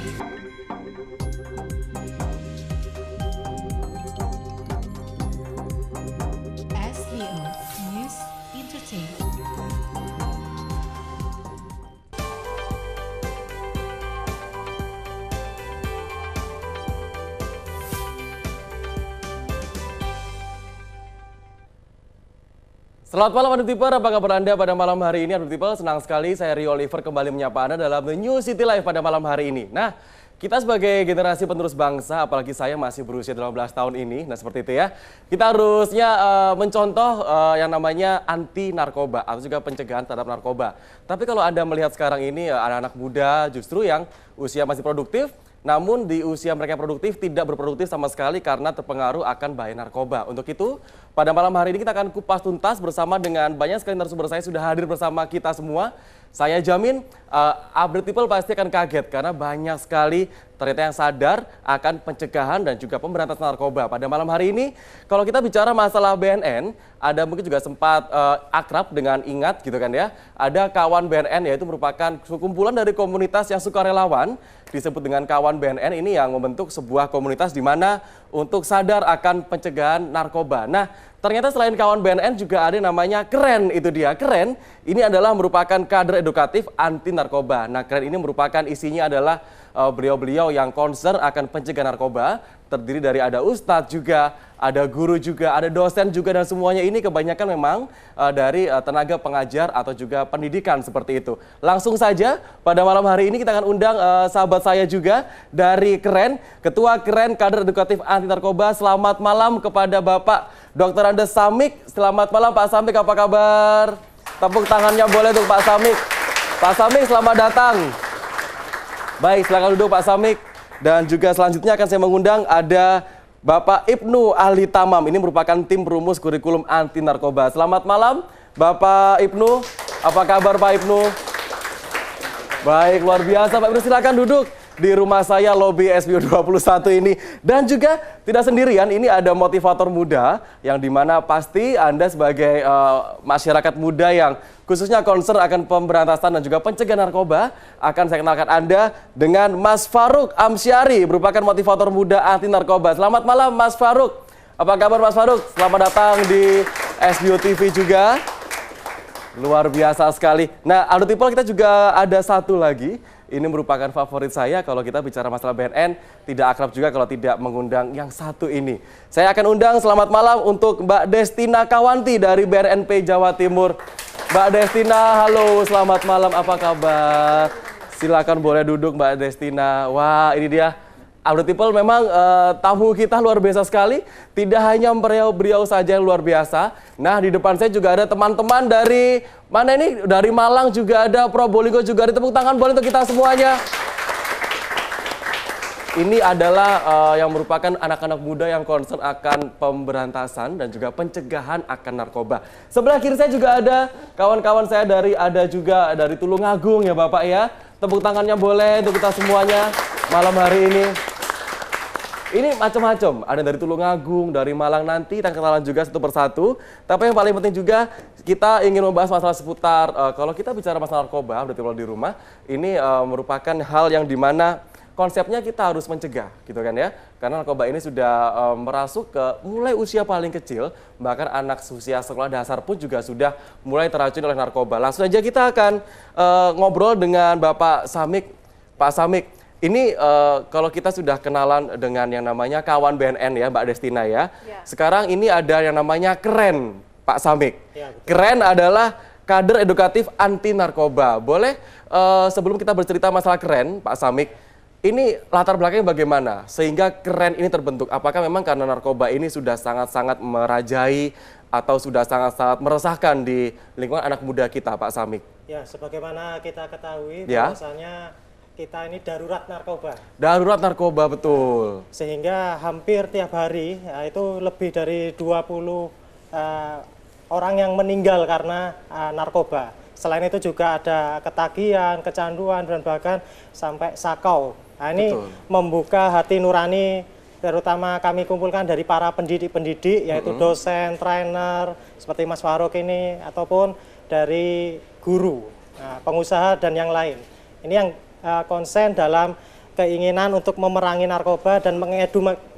SBO News Entertainment. Selamat malam Adu Tipper, apa kabar Anda pada malam hari ini? Adu Tipper, senang sekali saya Rio Oliver kembali menyapa Anda dalam The New City Live pada malam hari ini. Nah, kita sebagai generasi penerus bangsa, apalagi saya masih berusia 18 tahun ini, nah seperti itu ya. Kita harusnya mencontoh yang namanya anti narkoba atau juga pencegahan terhadap narkoba. Tapi kalau Anda melihat sekarang ini anak-anak muda justru yang usia masih produktif, namun di usia mereka produktif tidak berproduktif sama sekali karena terpengaruh akan bahaya narkoba. Untuk itu, pada malam hari ini kita akan kupas tuntas bersama dengan banyak sekali narasumber saya sudah hadir bersama kita semua. Saya jamin Update People pasti akan kaget karena banyak sekali ternyata yang sadar akan pencegahan dan juga pemberantasan narkoba. Pada malam hari ini, kalau kita bicara masalah BNN, ada mungkin juga sempat akrab dengan ingat gitu kan ya. Ada kawan BNN yaitu merupakan sekumpulan dari komunitas yang sukarelawan disebut dengan kawan BNN ini yang membentuk sebuah komunitas di mana untuk sadar akan pencegahan narkoba. Nah, ternyata selain kawan BNN juga ada yang namanya Keren, itu dia. Keren ini adalah merupakan kader edukatif anti narkoba. Nah, Keren ini merupakan isinya adalah beliau-beliau yang concern akan pencegahan narkoba. Terdiri dari ada ustadz juga, ada guru juga, ada dosen juga, dan semuanya ini kebanyakan memang dari tenaga pengajar atau juga pendidikan seperti itu. Langsung saja pada malam hari ini kita akan undang sahabat saya juga dari Keren, Ketua Keren Kader Edukatif Anti Narkoba. Selamat malam kepada Bapak Dr. Andes Samik. Selamat malam Pak Samik, apa kabar? Tepuk tangannya boleh untuk Pak Samik. Pak Samik, selamat datang. Baik, silakan duduk Pak Samik. Dan juga selanjutnya akan saya mengundang ada Bapak Ibnu Ahli Tamam. Ini merupakan tim perumus kurikulum anti narkoba. Selamat malam Bapak Ibnu. Apa kabar Pak Ibnu? Baik, luar biasa Pak Ibnu, silakan duduk di rumah saya lobi SBO 21 ini. Dan juga tidak sendirian, ini ada motivator muda yang dimana pasti Anda sebagai masyarakat muda yang khususnya concern akan pemberantasan dan juga pencegahan narkoba, akan saya kenalkan Anda dengan Mas Faruk Amsyari, merupakan motivator muda anti narkoba. Selamat malam Mas Faruk. Apa kabar Mas Faruk? Selamat datang di SBO TV juga. Luar biasa sekali. Nah, Adu People, kita juga ada satu lagi. Ini merupakan favorit saya kalau kita bicara masalah BNN. Tidak akrab juga kalau tidak mengundang yang satu ini. Saya akan undang selamat malam untuk Mbak Destina Kawanti dari BNNP Jawa Timur. Mbak Destina, halo, selamat malam, apa kabar? Silakan boleh duduk Mbak Destina. Wah, ini dia. Update People, memang tamu kita luar biasa sekali. Tidak hanya beliau saja yang luar biasa. Nah, di depan saya juga ada teman-teman dari mana ini? Dari Malang juga ada, Probolinggo juga ada. Tepuk tangan boleh untuk kita semuanya. Ini adalah yang merupakan anak-anak muda yang concern akan pemberantasan dan juga pencegahan akan narkoba. Sebelah kiri saya juga ada kawan-kawan saya ada juga dari Tulungagung ya Bapak ya. Tepuk tangannya boleh untuk kita semuanya malam hari ini. Ini macam-macam, ada dari Tulungagung, dari Malang, nanti kita kenalan juga satu persatu. Tapi yang paling penting juga kita ingin membahas masalah seputar, kalau kita bicara masalah narkoba, berarti kalau di rumah, ini merupakan hal yang dimana konsepnya kita harus mencegah, gitu kan ya. Karena narkoba ini sudah merasuk ke mulai usia paling kecil, bahkan anak usia sekolah dasar pun juga sudah mulai teracuni oleh narkoba. Langsung saja kita akan ngobrol dengan Bapak Samik. Pak Samik, ini kalau kita sudah kenalan dengan yang namanya kawan BNN ya, Mbak Destina ya. Sekarang ini ada yang namanya Keren, Pak Samik. Ya, Keren adalah kader edukatif anti narkoba. Boleh sebelum kita bercerita masalah Keren, Pak Samik, ini latar belakangnya bagaimana sehingga Keren ini terbentuk? Apakah memang karena narkoba ini sudah sangat-sangat merajai atau sudah sangat-sangat meresahkan di lingkungan anak muda kita, Pak Samik? Ya, sebagaimana kita ketahui bahwasanya kita ini darurat narkoba. Darurat narkoba, betul. Sehingga hampir tiap hari itu lebih dari 20 orang yang meninggal karena narkoba. Selain itu juga ada ketagihan, kecanduan, dan bahkan sampai sakau. Nah, ini membuka hati nurani, terutama kami kumpulkan dari para pendidik-pendidik, yaitu dosen, trainer, seperti Mas Faruk ini, ataupun dari guru, pengusaha, dan yang lain. Ini yang konsen dalam keinginan untuk memerangi narkoba dan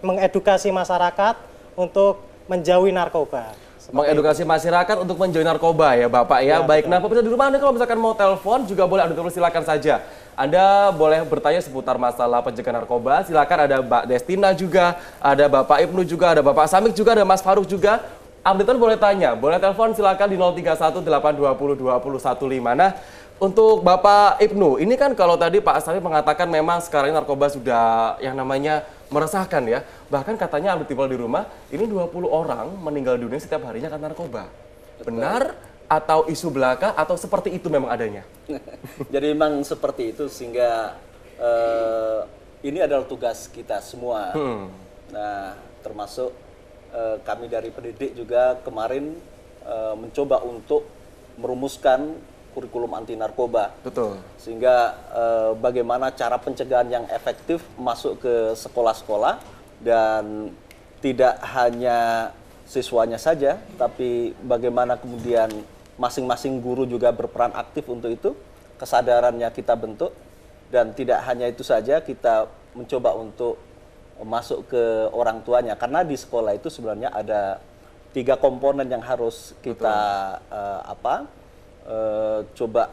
mengedukasi masyarakat untuk menjauhi narkoba. Mengedukasi masyarakat untuk menjauhi narkoba ya Bapak ya. Baik, betul. nah pemirsa di rumah Anda kalau misalkan mau telepon juga boleh, Anda silakan saja. Anda boleh bertanya seputar masalah pencegahan narkoba. Silakan, ada Mbak Destina juga, ada Bapak Ibnu juga, ada Bapak Samik juga, ada Mas Faruk juga. Update boleh tanya, boleh telepon silakan di 031 820 2015. Nah, untuk Bapak Ibnu, ini kan kalau tadi Pak Samik mengatakan memang sekarang ini narkoba sudah yang namanya meresahkan ya. Bahkan katanya update di rumah, ini 20 orang meninggal dunia setiap harinya karena narkoba. Benar atau isu belaka atau seperti itu memang adanya? Jadi memang seperti itu sehingga ini adalah tugas kita semua. Nah, termasuk kami dari pendidik juga kemarin mencoba untuk merumuskan kurikulum anti narkoba. Betul. Sehingga bagaimana cara pencegahan yang efektif masuk ke sekolah-sekolah dan tidak hanya siswanya saja, tapi bagaimana kemudian masing-masing guru juga berperan aktif untuk itu, kesadarannya kita bentuk, dan tidak hanya itu saja, kita mencoba untuk masuk ke orang tuanya, karena di sekolah itu sebenarnya ada 3 komponen yang harus kita coba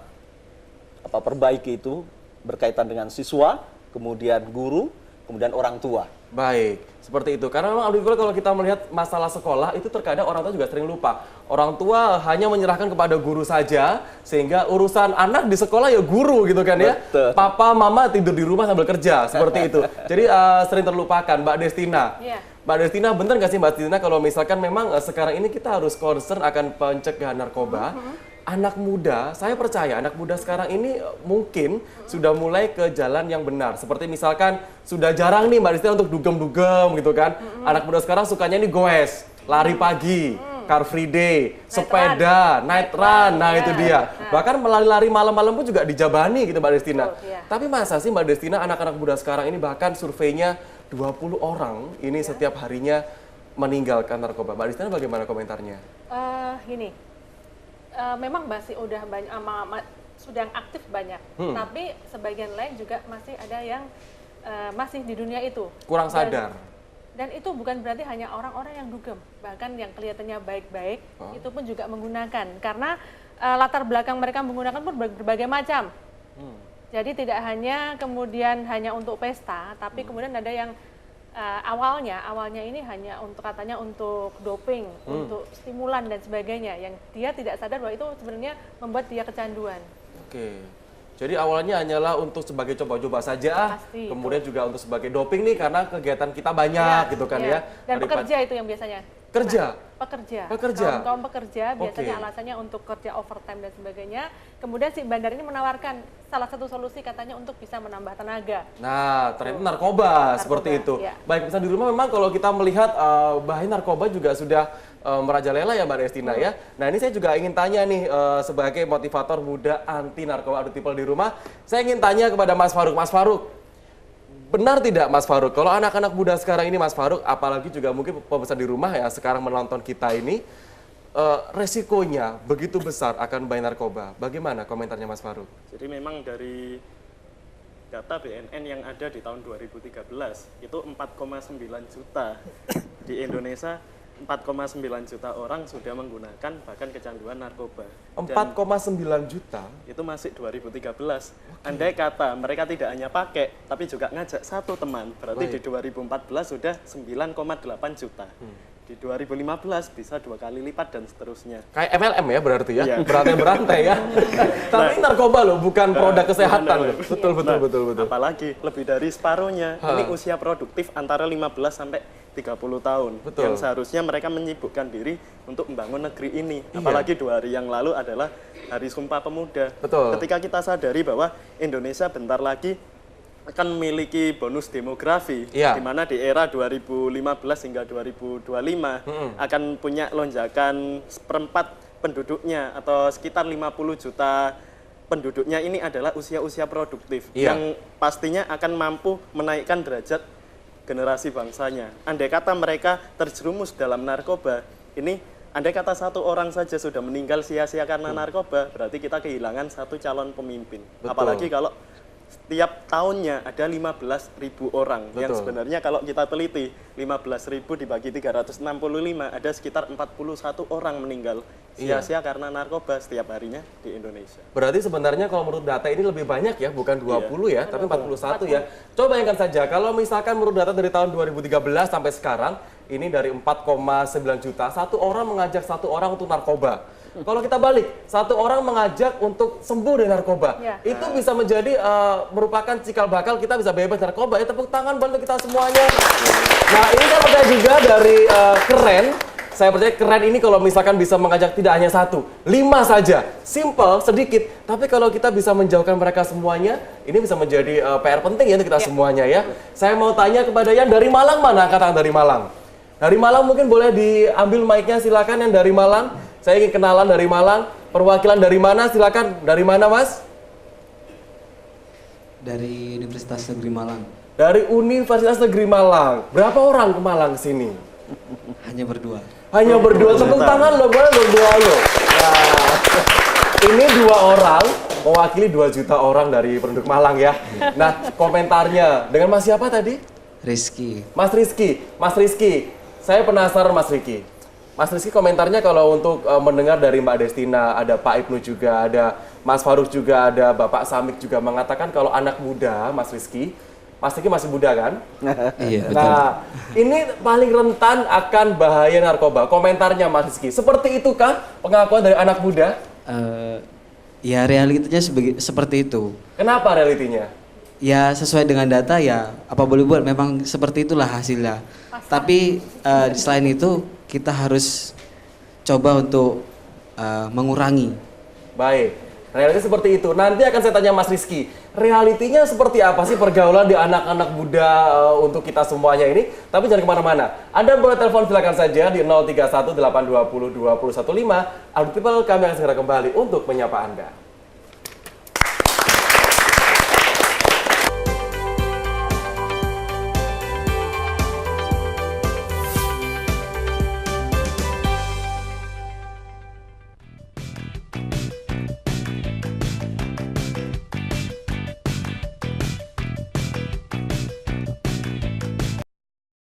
perbaiki itu, berkaitan dengan siswa, kemudian guru, kemudian orang tua. Baik, seperti itu. Karena memang Abdul kalau kita melihat masalah sekolah itu terkadang orang tua juga sering lupa. Orang tua hanya menyerahkan kepada guru saja, sehingga urusan anak di sekolah ya guru gitu kan ya. Betul. Papa, mama tidur di rumah sambil kerja, seperti itu. Jadi sering terlupakan. Mbak Destina. Iya. Mbak Destina, benar nggak sih Mbak Destina kalau misalkan memang sekarang ini kita harus concern akan pencegahan narkoba? Anak muda, saya percaya anak muda sekarang ini mungkin sudah mulai ke jalan yang benar. Seperti misalkan sudah jarang nih Mbak Destina untuk dugem-dugem gitu kan. Anak muda sekarang sukanya ini goes, lari pagi, car free day, sepeda, night run, nah itu dia. Bahkan lari-lari malam-malam pun juga dijabani gitu Mbak Destina. Tapi masa sih Mbak Destina anak-anak muda sekarang ini bahkan surveinya 20 orang ini setiap harinya meninggalkan narkoba. Mbak Destina bagaimana komentarnya? Gini. Memang masih udah banyak, sudah yang aktif banyak, tapi sebagian lain juga masih ada yang masih di dunia itu Kurang sadar. dan itu bukan berarti hanya orang-orang yang dugem, bahkan yang kelihatannya baik-baik itu pun juga menggunakan, karena latar belakang mereka menggunakan pun berbagai macam. Jadi tidak hanya kemudian hanya untuk pesta, tapi kemudian ada yang awalnya ini hanya untuk katanya untuk doping, untuk stimulan dan sebagainya, yang dia tidak sadar bahwa itu sebenarnya membuat dia kecanduan. Oke. Jadi awalnya hanyalah untuk sebagai coba-coba saja, Pasti, kemudian juga untuk sebagai doping nih karena kegiatan kita banyak gitu kan ya. Dan pekerja itu yang biasanya. Kerja? Pekerja. Kaum pekerja biasanya alasannya untuk kerja overtime dan sebagainya. Kemudian si bandar ini menawarkan salah satu solusi katanya untuk bisa menambah tenaga. Nah, ternyata narkoba seperti itu. Ya. Baik, misalnya di rumah memang kalau kita melihat bahaya narkoba juga sudah merajalela ya Mbak Destina ya. Nah, ini saya juga ingin tanya nih sebagai motivator muda anti narkoba Adult People di rumah, saya ingin tanya kepada Mas Faruk. Mas Faruk, benar tidak Mas Faruk, kalau anak-anak muda sekarang ini Mas Faruk, apalagi juga mungkin pemirsa di rumah ya sekarang menonton kita ini, resikonya begitu besar akan bahaya narkoba. Bagaimana komentarnya Mas Faruk? Jadi memang dari data BNN yang ada di tahun 2013 itu 4,9 juta di Indonesia. 4,9 juta orang sudah menggunakan bahkan kecanduan narkoba. 4,9 juta? Itu masih 2013. Andai kata mereka tidak hanya pakai, tapi juga ngajak satu teman, berarti di 2014 sudah 9,8 juta. Di 2015 bisa 2 kali lipat dan seterusnya. Kayak MLM ya berarti ya, Iya. berantai-berantai ya. Tapi narkoba loh, bukan produk kesehatan loh. Betul. Apalagi lebih dari separuhnya, ini usia produktif antara 15 sampai 30 tahun. Betul. Yang seharusnya mereka menyibukkan diri untuk membangun negeri ini. Iya. Apalagi 2 hari yang lalu adalah Hari Sumpah Pemuda. Betul. Ketika kita sadari bahwa Indonesia bentar lagi akan memiliki bonus demografi, Iya. di mana di era 2015 hingga 2025 akan punya lonjakan seperempat penduduknya atau sekitar 50 juta penduduknya ini adalah usia-usia produktif, Iya. yang pastinya akan mampu menaikkan derajat generasi bangsanya. Andai kata mereka terjerumus dalam narkoba, ini andai kata satu orang saja sudah meninggal sia-sia karena narkoba, berarti kita kehilangan satu calon pemimpin. Betul. Apalagi kalau setiap tahunnya ada 15.000 orang. Yang sebenarnya kalau kita teliti 15.000 dibagi 365 ada sekitar 41 orang meninggal sia-sia karena narkoba setiap harinya di Indonesia. Berarti sebenarnya kalau menurut data ini lebih banyak ya, bukan 20 ya, tapi 41 ya. Coba bayangkan saja kalau misalkan menurut data dari tahun 2013 sampai sekarang ini dari 4,9 juta, satu orang mengajak satu orang untuk narkoba. Kalau kita balik, satu orang mengajak untuk sembuh dari narkoba, itu bisa menjadi merupakan cikal bakal kita bisa bebas narkoba. Ya, tepuk tangan bantu kita semuanya. Nah, ini saya percaya juga dari keren. Saya percaya keren ini kalau misalkan bisa mengajak tidak hanya 1, 5 saja. Simple, sedikit. Tapi kalau kita bisa menjauhkan mereka semuanya, ini bisa menjadi PR penting ya untuk kita semuanya ya. Saya mau tanya kepada yang dari Malang, mana angkat tangan dari Malang? Dari Malang mungkin boleh diambil mic-nya, silakan yang dari Malang. Saya ingin kenalan dari Malang. Perwakilan dari mana? Silakan. Dari mana, Mas? Dari Universitas Negeri Malang. Dari Universitas Negeri Malang. Berapa orang ke Malang sini? Hanya berdua. Hanya berdua. Tepuk tangan loh, boleh berdua loh. Nah, ini 2 orang mewakili 2 juta orang dari penduduk Malang ya. Nah, komentarnya dengan Mas siapa tadi? Rizky. Mas Rizky. Mas Rizky, saya penasaran Mas Rizky. Mas Rizky komentarnya kalau untuk mendengar dari Mbak Destina, ada Pak Ibnu juga, ada Mas Faruk juga, ada Bapak Samik juga mengatakan kalau anak muda, Mas Rizky masih muda kan? Iya, betul. Nah, ini paling rentan akan bahaya narkoba. Komentarnya Mas Rizky, seperti itukah pengakuan dari anak muda? Ya realitanya seperti itu. Kenapa realitinya? Ya sesuai dengan data ya apa boleh buat, memang seperti itulah hasilnya. Tapi selain itu kita harus coba untuk mengurangi. Baik, realitinya seperti itu. Nanti akan saya tanya Mas Rizky, realitinya seperti apa sih pergaulan di anak-anak muda untuk kita semuanya ini? Tapi jangan kemana-mana. Anda boleh telepon silakan saja di 031 820 2015. Audible kami akan segera kembali untuk menyapa Anda.